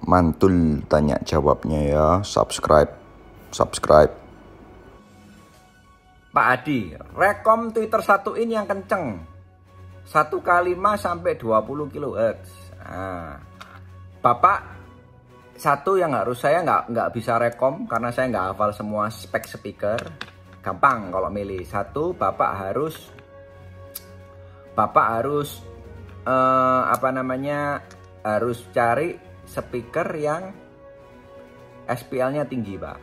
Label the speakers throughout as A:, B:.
A: mantul tanya jawabnya ya. Subscribe.
B: Pak Adi, rekom Twitter 1 in yang kenceng 1x5 sampai 20 kHz. Nah, Bapak satu yang harus saya nggak bisa rekom karena saya nggak hafal semua spek speaker. Gampang kalau milih satu, Bapak harus harus cari speaker yang SPL-nya tinggi, Pak.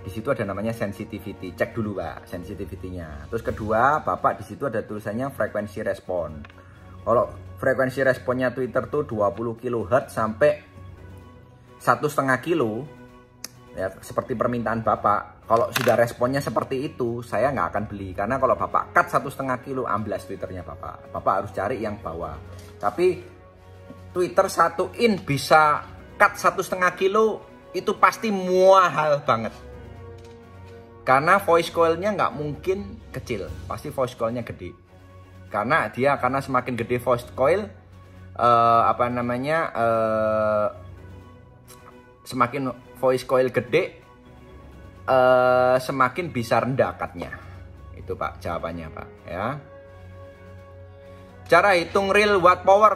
B: Di situ ada namanya sensitivity. Cek dulu, Pak, sensitivity-nya. Terus kedua, Bapak di situ ada tulisannya frekuensi respon. Kalau frekuensi responnya Twitter tuh 20 kHz sampai 1,5 kilo, ya seperti permintaan Bapak. Kalau sudah responnya seperti itu, saya nggak akan beli. Karena kalau Bapak cut 1,5 kilo, amblas Twitternya Bapak. Bapak harus cari yang bawah. Tapi Twitter 1 in bisa cut 1,5 kilo, itu pasti mahal banget. Karena voice coil-nya nggak mungkin kecil, pasti voice coil-nya gede. Karena semakin gede voice coil, semakin voice coil gede, semakin bisa rendah cut-nya. Itu Pak jawabannya, Pak, ya. Cara hitung real watt power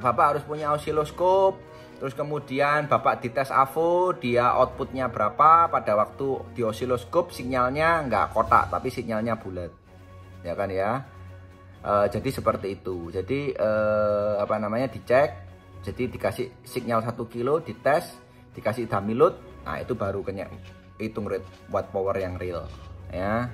B: Bapak harus punya osiloskop. Terus kemudian Bapak dites AVO, dia outputnya berapa pada waktu di osiloskop, sinyalnya nggak kotak tapi sinyalnya bulat, ya kan ya. Jadi seperti itu. Jadi dicek. Jadi dikasih sinyal 1 kilo, dites, dikasih dummy load, nah itu baru hitung watt power yang real, ya.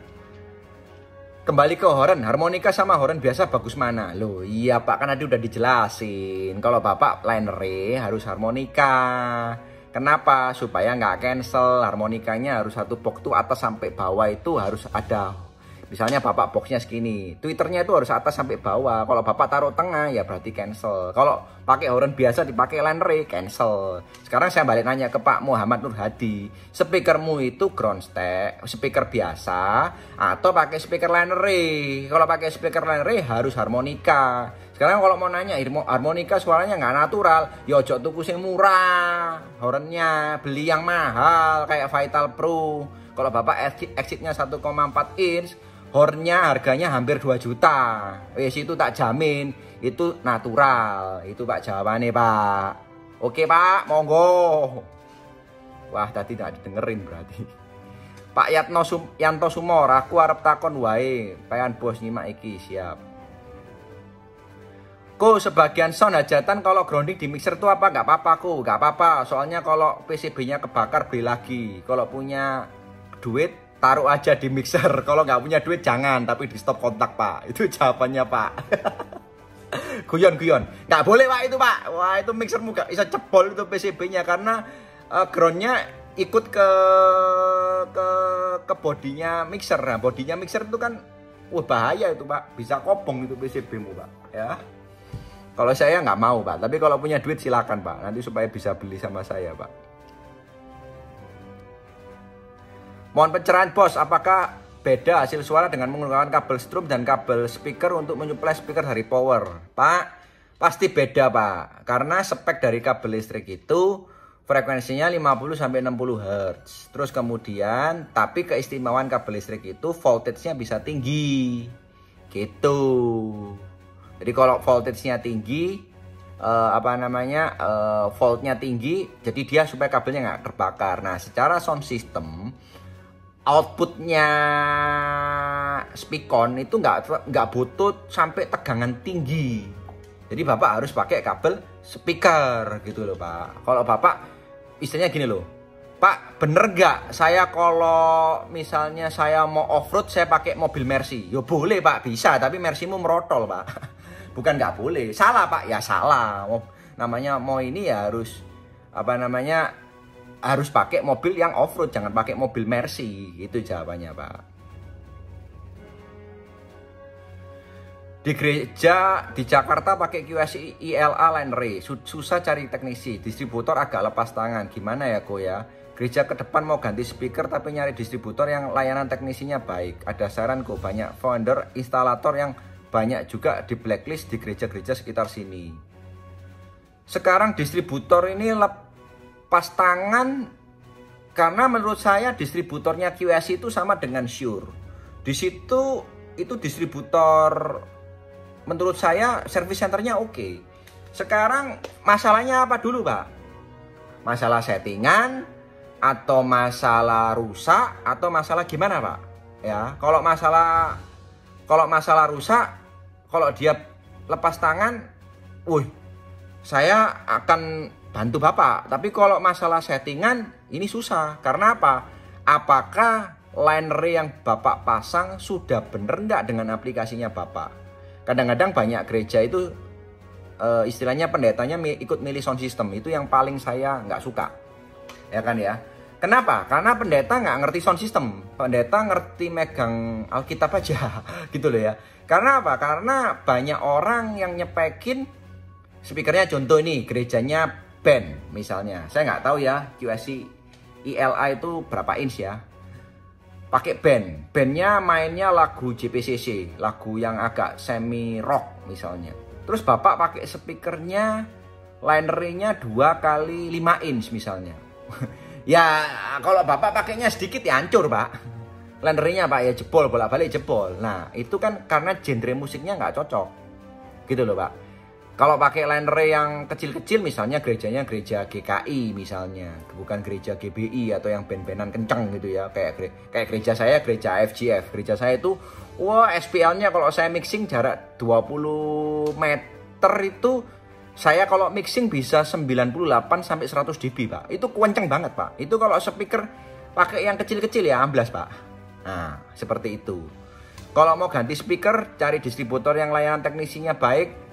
B: Kembali ke horn, harmonika sama horn biasa bagus mana? Loh iya Pak, kan tadi udah dijelasin. Kalau Bapak liner harus harmonika. Kenapa? Supaya nggak cancel. Harmonikanya harus satu box tuh atas sampai bawah itu harus ada. Misalnya Bapak boxnya segini, Twitternya itu harus atas sampai bawah. Kalau Bapak taruh tengah ya berarti cancel. Kalau pakai horn biasa dipakai liner cancel. Sekarang saya balik nanya ke Pak Muhammad Nur Hadi, speakermu itu ground stack, speaker biasa atau pakai speaker liner? Kalau pakai speaker liner harus harmonika. Sekarang kalau mau nanya harmonika suaranya nggak natural, ya ojo tuku sing murah, hornnya beli yang mahal kayak Vital Pro. Kalau Bapak exitnya 1,4 inch, hornnya harganya hampir 2 juta. Wes itu tak jamin itu natural. Itu Pak jawabannya, Pak. Oke Pak, monggo. Wah, tadi tidak didengerin berarti. Pak Yanto Sumor, aku arep takon wae. Payan bos nyimak iki, siap. Sebagian sound hajatan kalau grounding di mixer tuh apa? Nggak apa-apa nggak apa-apa. Soalnya kalau PCB-nya kebakar beli lagi. Kalau punya duit taruh aja di mixer. Kalau nggak punya duit jangan, tapi di stop kontak Pak. Itu jawabannya Pak. Guyon. Nggak boleh Pak itu Pak. Wah itu mixermu nggak bisa jebol itu PCB-nya karena groundnya ikut ke bodinya mixer. Nah bodinya mixer itu kan bahaya itu Pak. Bisa kobong itu PCB-mu Pak. Ya. Kalau saya nggak mau Pak. Tapi kalau punya duit silakan Pak. Nanti supaya bisa beli sama saya Pak. Mohon pencerahan bos, apakah beda hasil suara dengan menggunakan kabel strum dan kabel speaker untuk menyuplai speaker dari power? Pak, pasti beda Pak. Karena spek dari kabel listrik itu frekuensinya 50-60 Hz. Terus kemudian, tapi keistimewaan kabel listrik itu voltage-nya bisa tinggi. Gitu. Jadi kalau voltage-nya tinggi, voltnya tinggi, jadi dia supaya kabelnya nggak terbakar. Nah, secara sound system, outputnya speakon itu nggak butuh sampai tegangan tinggi. Jadi Bapak harus pakai kabel speaker gitu loh Pak. Kalau Bapak istilahnya gini loh, Pak bener nggak saya kalau misalnya saya mau off-road saya pakai mobil Mercy? Yo boleh Pak, bisa, tapi Mercymu merotol Pak. Bukan nggak boleh, salah Pak, ya salah. Namanya mau ini ya harus harus pakai mobil yang off-road, jangan pakai mobil Mercy. Itu jawabannya Pak. Di gereja di Jakarta pakai QSI ILA liner, susah cari teknisi, distributor agak lepas tangan. Gimana ya Ko ya? Gereja ke depan mau ganti speaker tapi nyari distributor yang layanan teknisinya baik. Ada saran Ko, banyak vendor instalator yang banyak juga di blacklist di gereja-gereja sekitar sini. sekarang distributor ini lepas tangan, karena menurut saya distributornya QSI itu sama dengan Shure. Di situ itu distributor menurut saya service centernya oke. Sekarang masalahnya apa dulu, Pak? Masalah settingan atau masalah rusak atau masalah gimana, Pak? Ya, kalau masalah rusak, kalau dia lepas tangan, saya akan bantu Bapak. Tapi kalau masalah settingan ini susah. Karena apa? Apakah liner yang Bapak pasang sudah bener nggak dengan aplikasinya Bapak? Kadang-kadang banyak gereja itu istilahnya pendetanya ikut milih sound system. Itu yang paling saya nggak suka, ya kan ya. Kenapa? Karena pendeta nggak ngerti sound system. Pendeta ngerti megang Alkitab aja gitu loh ya. Karena apa? Karena banyak orang yang nyepekin speakernya, contoh ini gerejanya band misalnya. Saya nggak tahu ya QSI ILA itu berapa inch ya. Pakai band. Bandnya mainnya lagu JPCC, lagu yang agak semi rock misalnya. Terus Bapak pakai speakernya linernya 2x5 inch misalnya. Ya kalau Bapak pakainya sedikit ya hancur, Pak. Linernya Pak ya jebol, bolak-balik jebol. Nah itu kan karena genre musiknya nggak cocok gitu loh, Pak. Kalau pakai liner yang kecil-kecil misalnya gerejanya gereja GKI misalnya, bukan gereja GBI atau yang band-bandan kenceng gitu ya. Kayak gereja saya, gereja FGF. Gereja saya itu SPL-nya kalau saya mixing jarak 20 meter itu saya kalau mixing bisa 98 sampai 100 dB, Pak. Itu kenceng banget, Pak. Itu kalau speaker pakai yang kecil-kecil ya amblas, Pak. Nah, seperti itu. Kalau mau ganti speaker, cari distributor yang layanan teknisinya baik.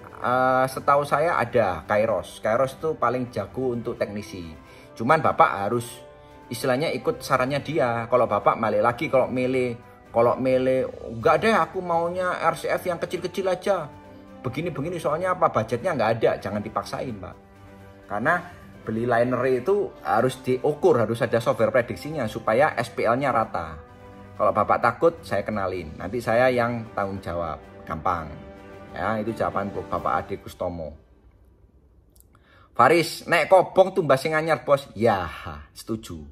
B: Setahu saya ada Kairos. Kairos itu paling jago untuk teknisi. Cuman Bapak harus istilahnya ikut sarannya dia. Kalau Bapak kalau milih enggak deh, aku maunya RCF yang kecil-kecil aja. Begini soalnya apa, budgetnya nggak ada, jangan dipaksain, Pak. Karena beli liner itu harus diukur, harus ada software prediksinya supaya SPL-nya rata. Kalau Bapak takut, saya kenalin, nanti saya yang tanggung jawab, gampang. Ya, itu jawaban Bapak Ade Kustomo. Faris, nek kobong tumbas sing anyar, Bos. Ya, setuju.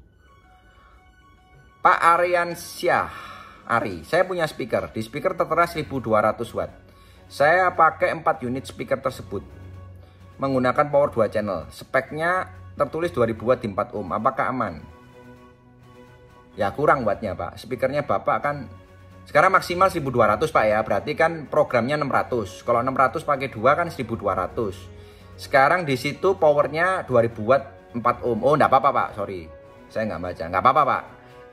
B: Pak Aryansyah, Ari, saya punya speaker. Di speaker tertera 1200 watt. Saya pakai 4 unit speaker tersebut menggunakan power 2 channel. Speknya tertulis 2000 watt di 4 ohm. Apakah aman? Ya kurang wattnya, Pak. Speakernya Bapak kan sekarang maksimal 1200, Pak ya. Berarti kan programnya 600. Kalau 600 pakai 2 kan 1200. Sekarang di situ powernya 2000 watt 4 ohm. Oh enggak apa-apa, Pak. Sorry. Saya nggak baca. Nggak apa-apa, Pak.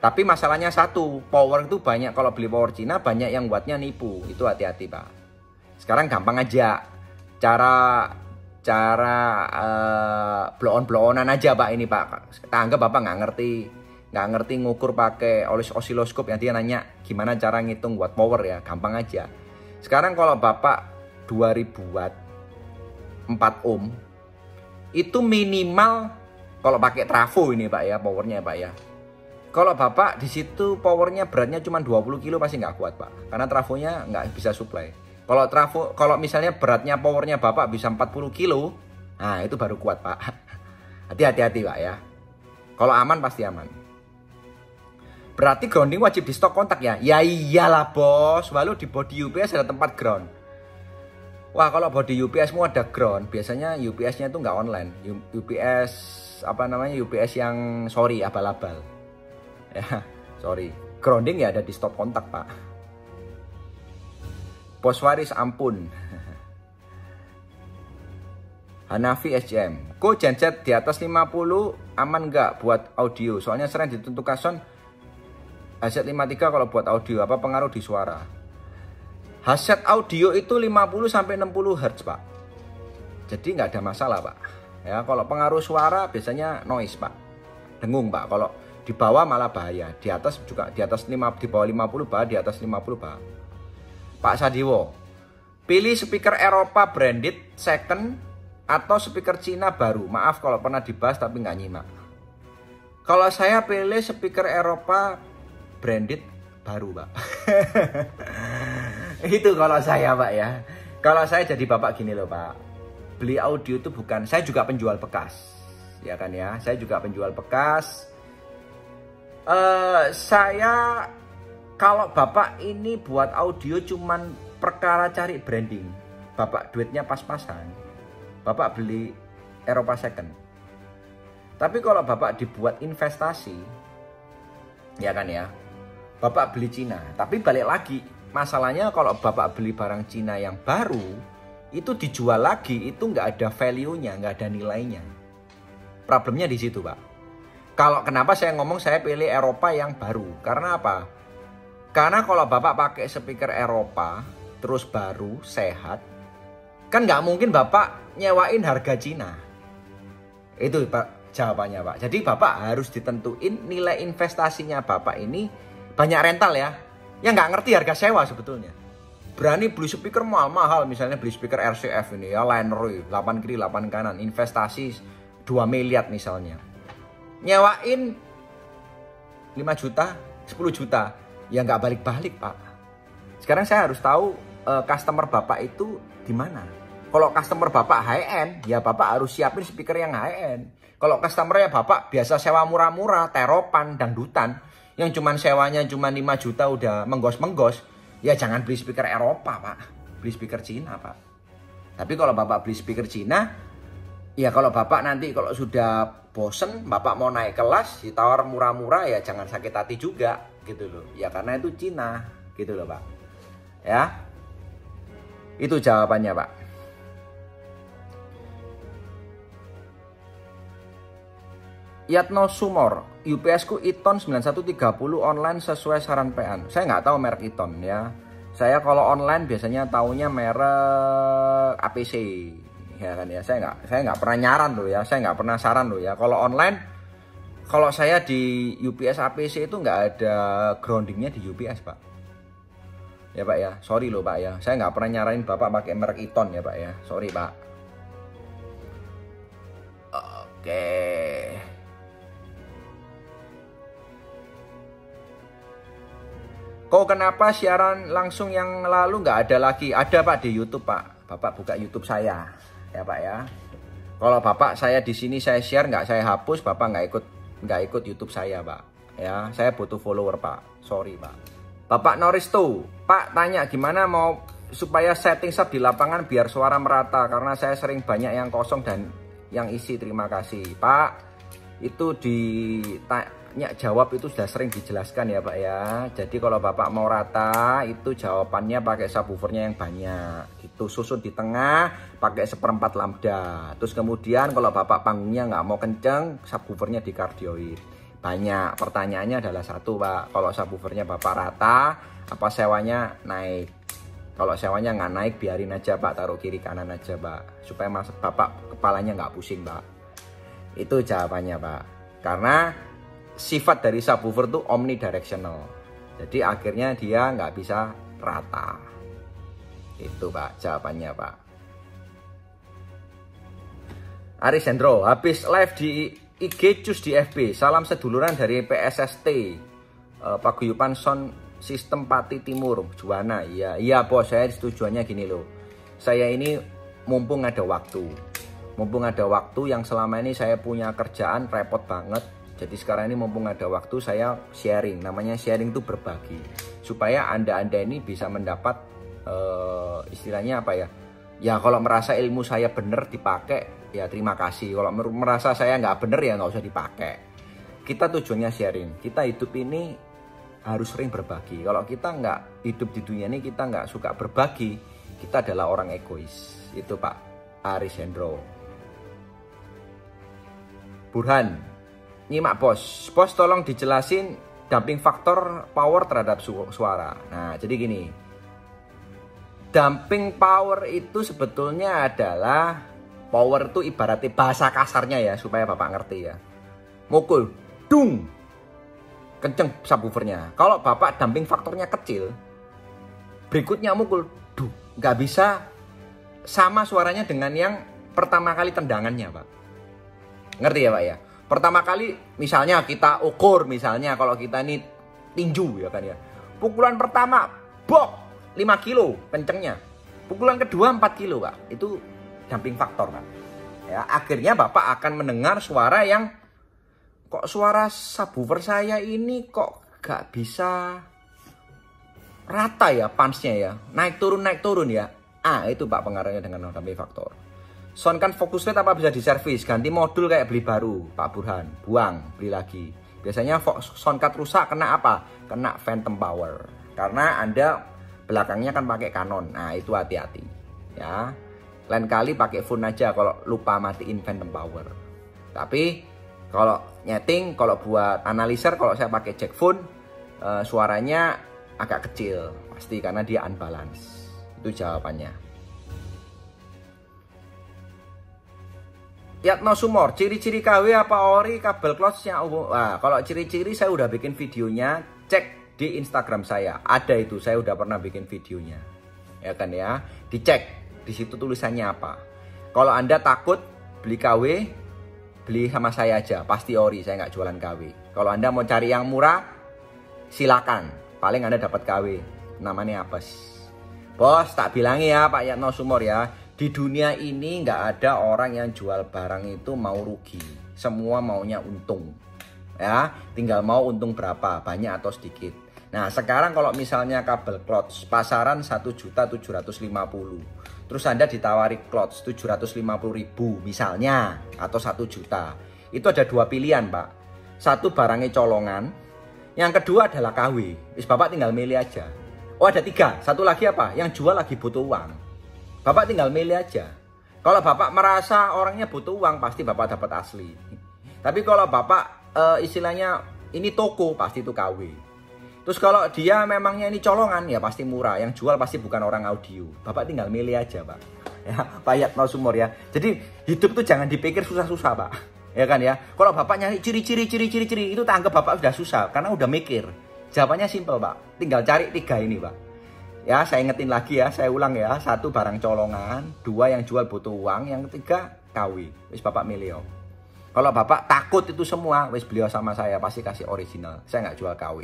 B: Tapi masalahnya satu, power itu banyak, kalau beli power Cina banyak yang wattnya nipu. Itu hati-hati, Pak. Sekarang gampang aja, cara blow-on-blow-onan aja, Pak, ini, Pak. Kita anggap Bapak nggak ngerti ngukur pakai osiloskop, yang dia nanya gimana cara ngitung watt power ya, gampang aja. Sekarang kalau Bapak 2000 watt 4 ohm itu minimal kalau pakai trafo ini, Pak ya, powernya, Pak ya. Kalau Bapak di situ powernya beratnya cuma 20 kilo pasti nggak kuat, Pak, karena trafonya nggak bisa supply. Kalau misalnya beratnya powernya Bapak bisa 40 kilo, nah itu baru kuat, Pak. Hati-hati, Pak ya. Kalau aman pasti aman. Berarti grounding wajib di stok kontak ya? Ya iyalah, Bos. Walau di body UPS ada tempat ground. Wah, kalau body UPS mu ada ground, biasanya UPS-nya itu nggak online. UPS UPS yang abal-abal. Ya, sorry. Grounding ya ada di stok kontak, Pak. Bos Waris ampun. Hanafi SJM, kok genset di atas 50 aman nggak buat audio? Soalnya sering dituntut kason headset 53 kalau buat audio, apa pengaruh di suara? Headset audio itu 50 sampai 60 Hz, Pak. Jadi nggak ada masalah, Pak. Ya, kalau pengaruh suara biasanya noise, Pak. Dengung, Pak. Kalau di bawah malah bahaya. Di atas juga, di bawah 50 bahaya, di atas 50 bahaya. Pak Sadiwo, pilih speaker Eropa branded second atau speaker Cina baru. Maaf kalau pernah dibahas tapi nggak nyimak. Kalau saya pilih speaker Eropa branded baru, Pak. Itu kalau saya, Pak ya. Kalau saya jadi Bapak gini loh, Pak. beli audio itu bukan, saya juga penjual bekas, ya kan ya, saya juga penjual bekas. Saya kalau Bapak ini buat audio cuman perkara cari branding, Bapak duitnya pas-pasan, Bapak beli Eropa second. Tapi kalau Bapak dibuat investasi, ya kan ya, Bapak beli Cina. Tapi balik lagi, masalahnya kalau Bapak beli barang Cina yang baru, itu dijual lagi, itu nggak ada value-nya, nggak ada nilainya. Problemnya di situ, Pak. Kalau kenapa saya ngomong saya pilih Eropa yang baru? Karena apa? Karena kalau Bapak pakai speaker Eropa, terus baru, sehat, kan nggak mungkin Bapak nyewain harga Cina. Itu Pak jawabannya, Pak. Jadi Bapak harus ditentuin nilai investasinya Bapak ini banyak rental ya. Yang nggak ngerti harga sewa sebetulnya. Berani beli speaker mahal-mahal, misalnya beli speaker RCF ini ya, Liner 8 kiri 8 kanan, investasi 2 miliar misalnya. Nyewain 5 juta, 10 juta, ya nggak balik-balik, Pak. Sekarang saya harus tahu customer Bapak itu di mana. Kalau customer Bapak high end, ya Bapak harus siapin speaker yang high end. Kalau customernya Bapak biasa sewa murah-murah, teropan, dangdutan, yang cuman sewanya cuma 5 juta udah menggos-menggos, ya jangan beli speaker Eropa, Pak. Beli speaker Cina, Pak. Tapi kalau Bapak beli speaker Cina, ya kalau Bapak nanti kalau sudah bosen, Bapak mau naik kelas, ditawar murah-murah, ya jangan sakit hati juga, gitu loh. Ya karena itu Cina, gitu loh, Pak. Ya. Itu jawabannya, Pak. Yatno Sumor, UPS ku Iton 9130 online sesuai saran PN. Saya nggak tahu merek Iton ya. Saya kalau online biasanya taunya merek APC, ya kan ya. Saya nggak pernah nyaran loh ya. Saya nggak pernah saran loh ya. Kalau online, kalau saya di UPS APC itu nggak ada groundingnya di UPS, Pak. Ya Pak ya. Sorry loh Pak ya. Saya nggak pernah nyaranin Bapak pakai merek Iton ya Pak ya. Sorry Pak. Oke. Kok kenapa siaran langsung yang lalu nggak ada lagi? Ada Pak di YouTube Pak. Bapak buka YouTube saya, ya Pak ya. Kalau Bapak saya di sini saya share nggak saya hapus, Bapak nggak ikut YouTube saya Pak. Ya, saya butuh follower Pak. Sorry Pak. Bapak Noristo, Pak tanya gimana mau supaya setting sub di lapangan biar suara merata karena saya sering banyak yang kosong dan yang isi. Terima kasih Pak. Itu jawab itu sudah sering dijelaskan ya Pak ya. Jadi kalau Bapak mau rata itu jawabannya pakai subwoofernya yang banyak. Itu susun di tengah pakai 1/4 lambda. Terus kemudian kalau Bapak panggungnya nggak mau kenceng, subwoofernya di kardioid. Banyak. Pertanyaannya adalah satu Pak. Kalau subwoofernya Bapak rata, apa sewanya naik? Kalau sewanya nggak naik biarin aja Pak, taruh kiri kanan aja Pak. Supaya Bapak kepalanya nggak pusing Pak. Itu jawabannya Pak. Karena sifat dari subwoofer itu omnidirectional. Jadi akhirnya dia nggak bisa rata. Itu Pak jawabannya Pak. Aris Hendro, habis live di IG cus di FB. Salam seduluran dari PSST. Paguyuban Sound System Pati Timur, Juwana. Iya bos, saya tujuannya gini loh. Saya ini mumpung ada waktu. Mumpung ada waktu yang selama ini saya punya kerjaan repot banget. Jadi sekarang ini mumpung ada waktu saya sharing. Namanya sharing itu berbagi. Supaya Anda ini bisa mendapat istilahnya apa ya. Ya kalau merasa ilmu saya benar dipakai ya terima kasih. Kalau merasa saya nggak benar ya nggak usah dipakai. Kita tujuannya sharing. Kita hidup ini harus sering berbagi. Kalau kita nggak hidup di dunia ini kita nggak suka berbagi, kita adalah orang egois. Itu Pak Aris Hendro. Burhan, nyimak bos. Bos tolong dijelasin damping faktor power terhadap suara. Nah jadi gini, damping power itu sebetulnya adalah power itu ibaratnya bahasa kasarnya ya supaya Bapak ngerti ya. Mukul, dung, kenceng subwoofernya. Kalau Bapak damping faktornya kecil, berikutnya mukul, duh, nggak bisa sama suaranya dengan yang pertama kali tendangannya Pak. Ngerti ya Pak ya? Pertama kali misalnya kita ukur misalnya kalau kita ini tinju ya kan ya. Pukulan pertama, bok, 5 kilo kencengnya. Pukulan kedua 4 kilo Pak. Itu damping faktor, Pak. Ya, akhirnya Bapak akan mendengar suara yang kok suara subwoofer saya ini kok gak bisa rata ya punch-nya ya. Naik turun ya. Itu Pak pengaruhnya dengan damping faktor. Sound kan focus rate apa bisa diservis, ganti modul kayak beli baru, Pak Burhan. Buang, beli lagi. Biasanya sound card rusak kena apa? Kena phantom power. Karena Anda belakangnya kan pakai Canon. Nah, itu hati-hati. Ya. Lain kali pakai phone aja kalau lupa matiin phantom power. Tapi kalau nyeting, kalau buat analiser, kalau saya pakai jack phone, suaranya agak kecil. Pasti karena dia unbalance. Itu jawabannya. Yatno Sumor, ciri-ciri KW apa ori kabel clutch-nya? Nah, kalau ciri-ciri saya udah bikin videonya, cek di Instagram saya. Ada itu, saya udah pernah bikin videonya. Ya kan ya, dicek. Di situ tulisannya apa. Kalau Anda takut beli KW, beli sama saya aja. Pasti ori, saya nggak jualan KW. Kalau Anda mau cari yang murah, silakan. Paling Anda dapat KW. Namanya apa sih? Bos, tak bilangi ya Pak Yatno Sumor ya. Di dunia ini nggak ada orang yang jual barang itu mau rugi. Semua maunya untung. Ya, tinggal mau untung berapa, banyak atau sedikit. Nah, sekarang kalau misalnya kabel clutch pasaran 1.750.000. Terus Anda ditawari clutch 750.000 misalnya atau 1 juta. Itu ada dua pilihan, Pak. Satu barangnya colongan, yang kedua adalah KW. Bapak tinggal milih aja. Oh, ada tiga. Satu lagi apa? Yang jual lagi butuh uang. Bapak tinggal milih aja. Kalau Bapak merasa orangnya butuh uang, pasti Bapak dapat asli. Tapi kalau Bapak istilahnya ini toko, pasti itu KW. Terus kalau dia memangnya ini colongan, ya pasti murah. Yang jual pasti bukan orang audio. Bapak tinggal milih aja, Pak. Ya, Pak Yatno Sumor ya. Jadi hidup tuh jangan dipikir susah-susah, Pak. Ya kan ya. Kalau Bapak nyari ciri-ciri, itu tanggap Bapak sudah susah. Karena udah mikir. Jawabannya simpel, Pak. Tinggal cari 3 ini, Pak. Ya, saya ingetin lagi ya, saya ulang ya. 1 barang colongan, 2 yang jual butuh uang, yang ketiga KW. Wis Bapak milih. Kalau Bapak takut itu semua, wis beliau sama saya pasti kasih original. Saya nggak jual KW.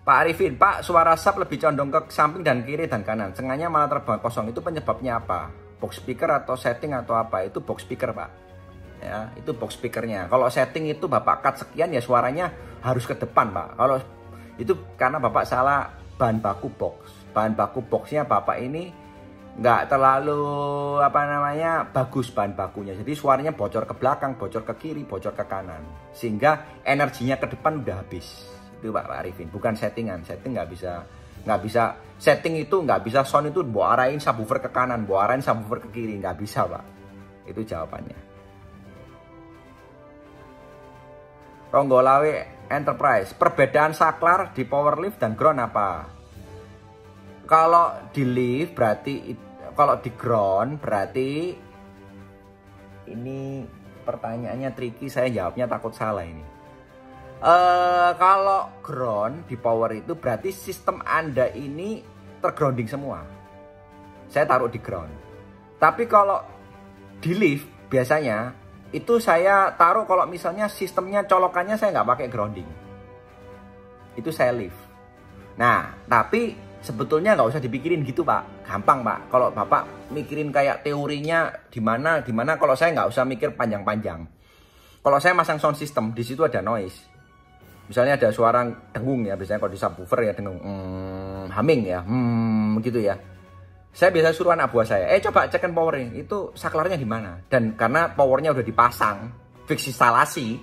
B: Pak Arifin, Pak, suara sub lebih condong ke samping dan kiri dan kanan. Tengahnya malah terbang kosong. Itu penyebabnya apa? Box speaker atau setting atau apa? Itu box speaker, Pak. Ya, itu box speakernya. Kalau setting itu Bapak cut sekian ya suaranya harus ke depan, Pak. Kalau itu karena Bapak salah bahan baku box. Bahan baku boxnya Bapak ini nggak terlalu bagus bahan bakunya. Jadi suaranya bocor ke belakang, bocor ke kiri, bocor ke kanan. Sehingga energinya ke depan udah habis. Itu Pak Arifin, bukan settingan. Setting nggak bisa setting itu nggak bisa sound itu bawa arahin subwoofer ke kanan, bawa arahin subwoofer ke kiri, nggak bisa, Pak. Itu jawabannya. Ronggolawe Enterprise, perbedaan saklar di power lift dan ground apa? Kalau di lift berarti, kalau di ground berarti, ini pertanyaannya tricky, saya jawabnya takut salah ini. Kalau ground di power itu berarti sistem Anda ini tergrounding semua. Saya taruh di ground. Tapi kalau di lift biasanya itu saya taruh kalau misalnya sistemnya colokannya saya nggak pakai grounding. Itu saya lift. Nah, tapi sebetulnya nggak usah dipikirin gitu, Pak. Gampang, Pak. Kalau Bapak mikirin kayak teorinya di mana, kalau saya nggak usah mikir panjang-panjang. Kalau saya masang sound system, di situ ada noise. Misalnya ada suara dengung ya, biasanya kalau di subwoofer ya dengung, humming ya, gitu ya. Saya biasa suruh anak buah saya, coba cekkan powernya, itu saklarnya di mana? Dan karena powernya udah dipasang, fix instalasi,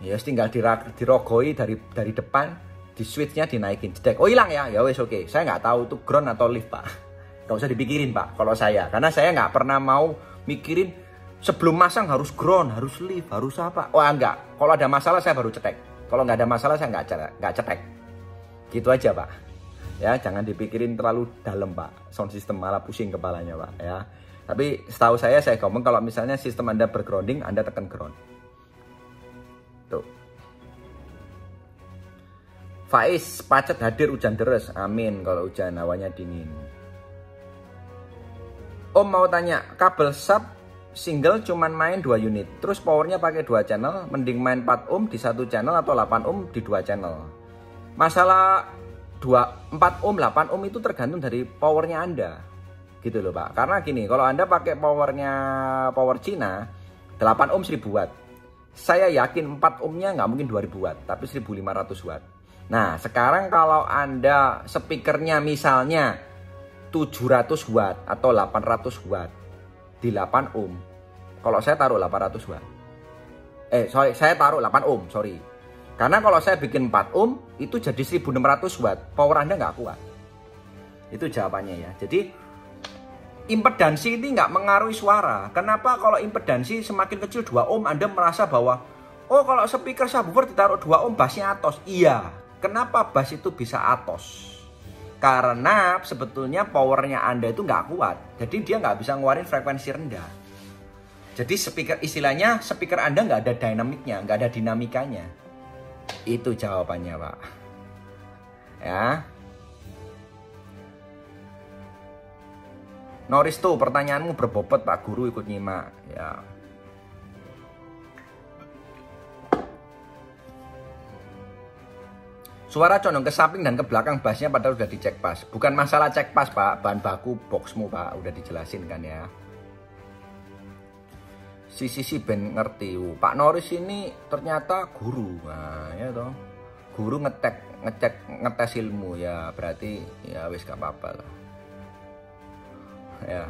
B: ya tinggal dirogoi dari depan, di switchnya dinaikin, jedek. Oh hilang ya, ya wes oke. Saya nggak tahu itu ground atau lift, Pak. Nggak usah dipikirin, Pak. Kalau saya, karena saya nggak pernah mau mikirin sebelum masang harus ground, harus lift, harus apa. Oh enggak. Kalau ada masalah saya baru cetek. Kalau nggak ada masalah saya nggak cetek. Gitu aja, Pak. Ya, jangan dipikirin terlalu dalam, Pak. Sound system malah pusing kepalanya, Pak. Ya. Tapi setahu saya ngomong kalau misalnya sistem Anda bergrounding, Anda tekan ground. Tuh. Faiz, pacet hadir hujan deres. Amin kalau hujan, hawanya dingin. Om mau tanya, kabel sub single cuman main 2 unit. Terus powernya pakai 2 channel, mending main 4 ohm di 1 channel atau 8 ohm di 2 channel. Masalah 4 ohm, 8 ohm itu tergantung dari powernya Anda. Gitu loh Pak. Karena gini, kalau Anda pakai power Cina, 8 ohm 1000 watt. Saya yakin 4 ohmnya nggak mungkin 2000 watt, tapi 1500 watt. Nah, sekarang kalau Anda speakernya misalnya 700 watt atau 800 watt di 8 ohm. Kalau saya taruh 800 watt. Saya taruh 8 ohm, sorry. Karena kalau saya bikin 4 ohm, itu jadi 1600 watt. Power Anda nggak kuat. Itu jawabannya ya. Jadi, impedansi ini nggak mengaruhi suara. Kenapa kalau impedansi semakin kecil 2 ohm, Anda merasa bahwa, oh kalau speaker subwoofer ditaruh 2 ohm, bassnya atos. Iya. Kenapa bass itu bisa atos? Karena sebetulnya powernya Anda itu nggak kuat. Jadi dia nggak bisa ngeluarin frekuensi rendah. Jadi istilahnya speaker Anda nggak ada dinamiknya, nggak ada dinamikanya. Itu jawabannya Pak. Ya. Noris tuh pertanyaanmu berbobot Pak Guru ikut nyimak. Ya. Suara condong ke samping dan ke belakang bassnya padahal udah dicek pas. Bukan masalah cek pas Pak, bahan baku boxmu Pak, udah dijelasin kan ya. Si ben ngerti. Pak Noris ini ternyata guru. Nah, ya toh. Guru ngetes ilmu ya, berarti ya wis gak apa-apa lah. Ya.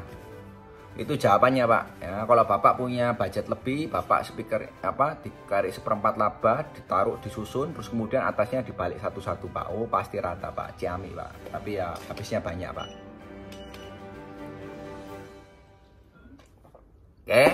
B: Itu jawabannya Pak. Ya, kalau Bapak punya budget lebih, Bapak speaker dikarik 1/4 laba, ditaruh disusun, terus kemudian atasnya dibalik satu-satu Pak. Oh pasti rata Pak, ciami Pak. Tapi ya habisnya banyak Pak. Oke.